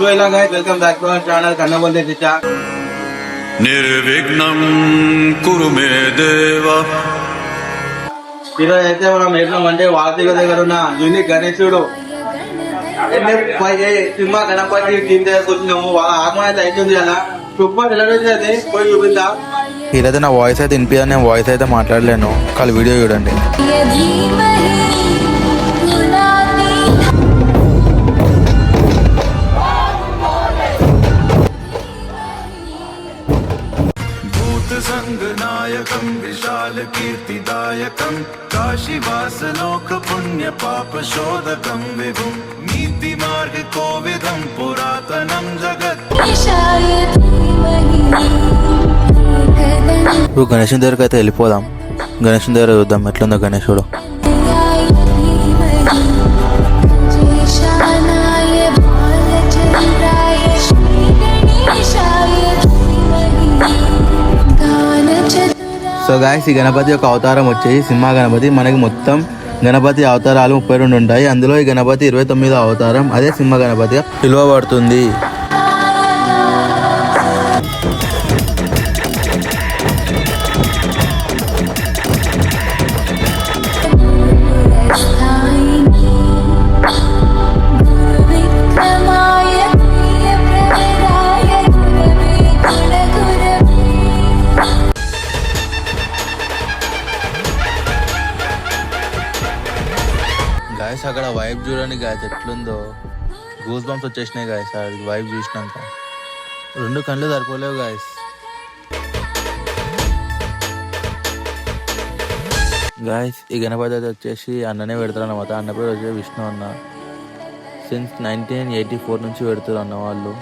So ఇలా guys welcome back to our channel కన్నబోల్తే చిచ్చా. నిర్విఘ్నం కురు మే దేవ. ఈరోజు అయితే మనం ఏంటంటే వార్తీక దగ్గర ఉన్న యూనిక్ గణేశుడు సినిమా గణపతి టీం దగ్గర కూర్చున్నాము. వాళ్ళ ఆత్మ అయితే అవుతుంది కదా, సూపర్ ఎలా అయితే పోయి చూపిద్దా. ఈరోజు నా వాయిస్ అయితే వినిపించదు, నేను వాయిస్ అయితే మాట్లాడలేను, కానీ వీడియో చూడండి. సంగనాయకం విశాల కీర్తిదాయకం కాశీవాస లోక పుణ్య పాప శోధకం విభుం నీతి మార్గ కోవిదం పురాతనం జగత్. ఇప్పుడు గణేశుని దగ్గరికి అయితే వెళ్ళిపోదాం. గణేశుని దగ్గర చూద్దాం ఎట్లుందో గణేశుడు. సో గాయస్, ఈ గణపతి యొక్క అవతారం వచ్చేసి సినిమా గణపతి. మనకి మొత్తం గణపతి అవతారాలు 32 ఉంటాయి. అందులో ఈ గణపతి 29వ అవతారం, అదే సినిమా గణపతిగా పిలువబడుతుంది. గాయస్ అక్కడ వైబ్ చూడండి గాయస్ ఎట్లుందో, గూస్ బంప్స్ వచ్చేసినాయి గాయస్. అది వైబ్ చూసినాక 2 కళ్ళు సరిపోలేవు గాయస్. గాయస్ ఈ గణపతి అయితే వచ్చేసి అన్ననే పెడతారు అన్నమాట. అన్న పేరు వచ్చేసి విష్ణు అన్న. సిన్స్ 1984 నుంచి పెడతారు అన్న వాళ్ళు.